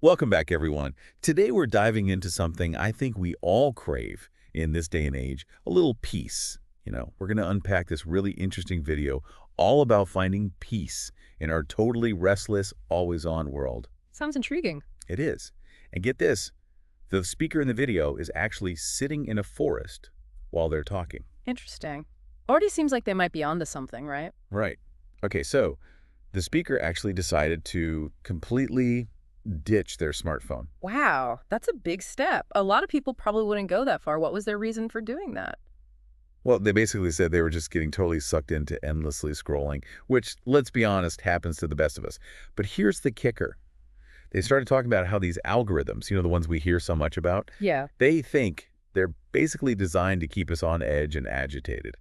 Welcome back, everyone. Today we're diving into something I think we all crave in this day and age, a little peace. We're going to unpack this really interesting video all about finding peace in our totally restless, always-on world. Sounds intriguing. It is. And get this, the speaker in the video is actually sitting in a forest while they're talking. Interesting. Already seems like they might be onto something, right? Right. Okay, so the speaker actually decided to completely ditch their smartphone. Wow, that's a big step. A lot of people probably wouldn't go that far. What was their reason for doing that? Well, they basically said they were just getting totally sucked into endlessly scrolling, which, let's be honest, happens to the best of us. But here's the kicker. They started talking about how these algorithms, the ones we hear so much about, Yeah. they think they're basically designed to keep us on edge and agitated.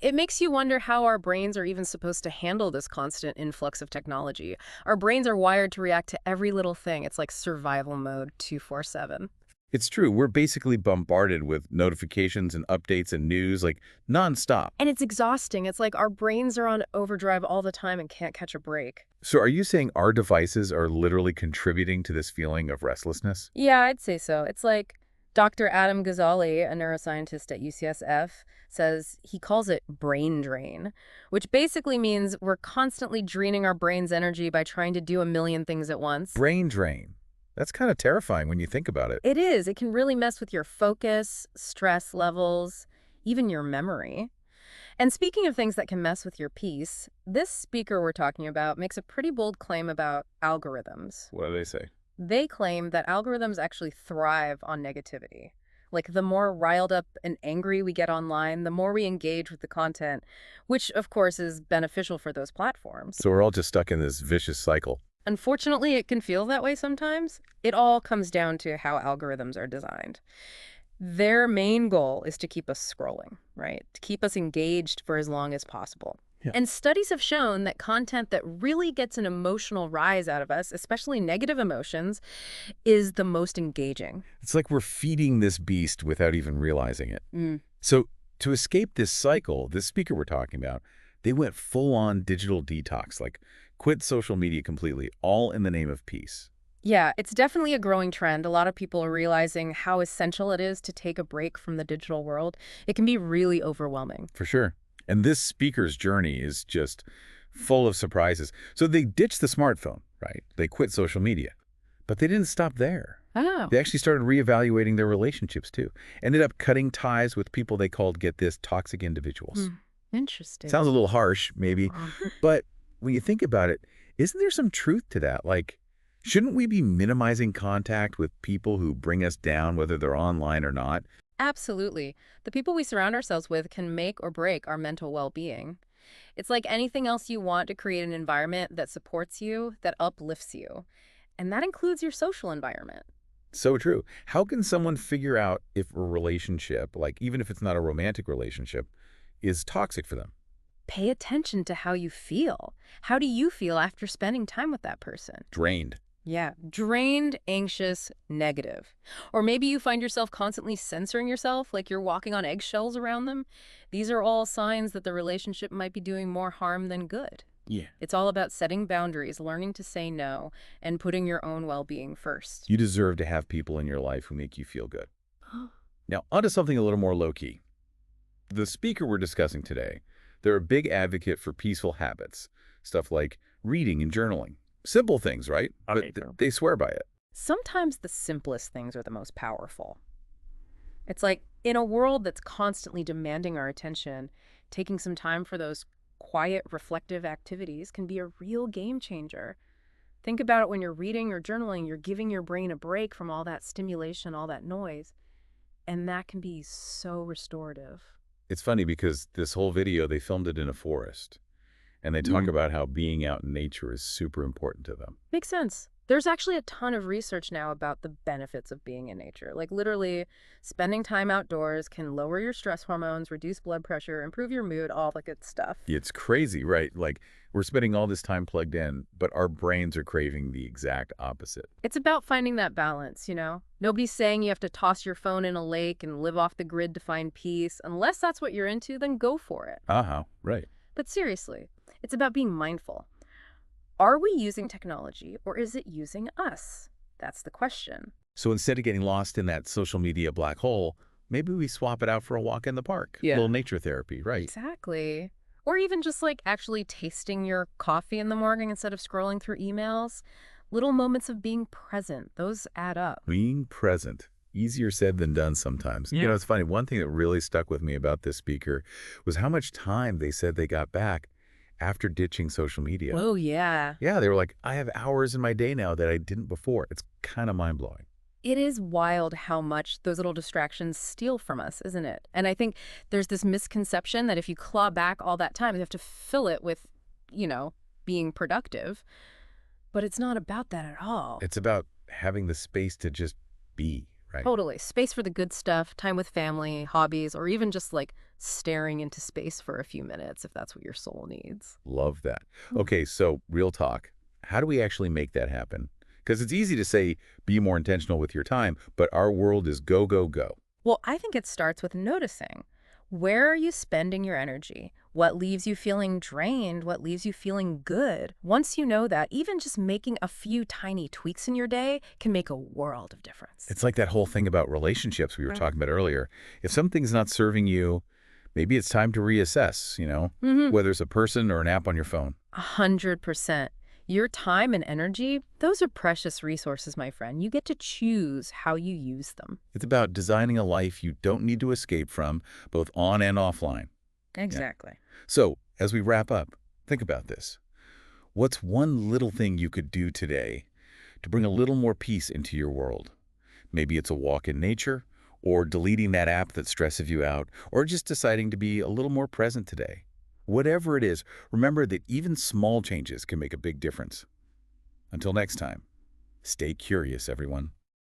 It makes you wonder how our brains are even supposed to handle this constant influx of technology. Our brains are wired to react to every little thing. It's like survival mode 24/7. It's true. We're basically bombarded with notifications and updates and news, like nonstop. And it's exhausting. It's like our brains are on overdrive all the time and can't catch a break. So are you saying our devices are literally contributing to this feeling of restlessness? Yeah, I'd say so. It's like Dr. Adam Ghazali, a neuroscientist at UCSF, says he calls it brain drain, which basically means we're constantly draining our brain's energy by trying to do a million things at once. Brain drain. That's kind of terrifying when you think about it. It is. It can really mess with your focus, stress levels, even your memory. And speaking of things that can mess with your peace, this speaker we're talking about makes a pretty bold claim about algorithms. What do they say? They claim that algorithms actually thrive on negativity. Like, the more riled up and angry we get online, the more we engage with the content, which, of course, is beneficial for those platforms. So we're all just stuck in this vicious cycle. Unfortunately, it can feel that way sometimes. It all comes down to how algorithms are designed. Their main goal is to keep us scrolling, right? To keep us engaged for as long as possible. Yeah. And studies have shown that content that really gets an emotional rise out of us, especially negative emotions, is the most engaging. It's like we're feeding this beast without even realizing it. Mm. So to escape this cycle, this speaker we're talking about, they went full-on digital detox, like quit social media completely, all in the name of peace. Yeah, it's definitely a growing trend. A lot of people are realizing how essential it is to take a break from the digital world. It can be really overwhelming. For sure. And this speaker's journey is just full of surprises. So they ditched the smartphone, right? They quit social media. But they didn't stop there. Oh. They actually started reevaluating their relationships, too. Ended up cutting ties with people they called, get this, toxic individuals. Interesting. Sounds a little harsh, maybe. But when you think about it, isn't there some truth to that? Like, shouldn't we be minimizing contact with people who bring us down, whether they're online or not? Absolutely. The people we surround ourselves with can make or break our mental well-being. It's like anything else you want to create an environment that supports you, that uplifts you. And that includes your social environment. So true. How can someone figure out if a relationship, like even if it's not a romantic relationship, is toxic for them? Pay attention to how you feel. How do you feel after spending time with that person? Drained. Yeah, drained, anxious, negative. Or maybe you find yourself constantly censoring yourself, like you're walking on eggshells around them. These are all signs that the relationship might be doing more harm than good. Yeah. It's all about setting boundaries, learning to say no, and putting your own well-being first. You deserve to have people in your life who make you feel good. Now, onto something a little more low-key. The speaker we're discussing today, they're a big advocate for peaceful habits, stuff like reading and journaling. Simple things, right? Okay, But so- they swear by it. Sometimes the simplest things are the most powerful. It's like, in a world that's constantly demanding our attention, taking some time for those quiet, reflective activities can be a real game changer. Think about it when you're reading or journaling, you're giving your brain a break from all that stimulation, all that noise. And that can be so restorative. It's funny because this whole video, they filmed it in a forest. And they talk about how being out in nature is super important to them. Makes sense. There's actually a ton of research now about the benefits of being in nature. Like, literally, spending time outdoors can lower your stress hormones, reduce blood pressure, improve your mood, all the good stuff. It's crazy, right? Like, we're spending all this time plugged in, but our brains are craving the exact opposite. It's about finding that balance, Nobody's saying you have to toss your phone in a lake and live off the grid to find peace. Unless that's what you're into, then go for it. Right. But seriously, it's about being mindful. Are we using technology or is it using us? That's the question. So instead of getting lost in that social media black hole, maybe we swap it out for a walk in the park. A Yeah. little nature therapy, right? Exactly. Or even just like actually tasting your coffee in the morning instead of scrolling through emails. Little moments of being present, those add up. Being present. Easier said than done sometimes. Yeah. It's funny. One thing that really stuck with me about this speaker was how much time they said they got back after ditching social media. Oh, yeah. Yeah, they were like, I have hours in my day now that I didn't before. It's kind of mind-blowing. It is wild how much those little distractions steal from us, isn't it? And I think there's this misconception that if you claw back all that time, you have to fill it with, you know, being productive. But it's not about that at all. It's about having the space to just be, right? Totally. Space for the good stuff, time with family, hobbies, or even just like staring into space for a few minutes if that's what your soul needs. Love that. Mm. Okay, so real talk. How do we actually make that happen? Because it's easy to say, be more intentional with your time, but our world is go, go, go. Well, I think it starts with noticing. Where are you spending your energy? What leaves you feeling drained? What leaves you feeling good? Once you know that, even just making a few tiny tweaks in your day can make a world of difference. It's like that whole thing about relationships we were Mm. talking about earlier. If something's not serving you, maybe it's time to reassess, Mm-hmm. whether it's a person or an app on your phone. 100%. Your time and energy, those are precious resources, my friend. You get to choose how you use them. It's about designing a life you don't need to escape from, both on and offline. Exactly. So, as we wrap up, think about this. What's one little thing you could do today to bring a little more peace into your world? Maybe it's a walk in nature, or deleting that app that stresses you out, or just deciding to be a little more present today. Whatever it is, remember that even small changes can make a big difference. Until next time, stay curious, everyone.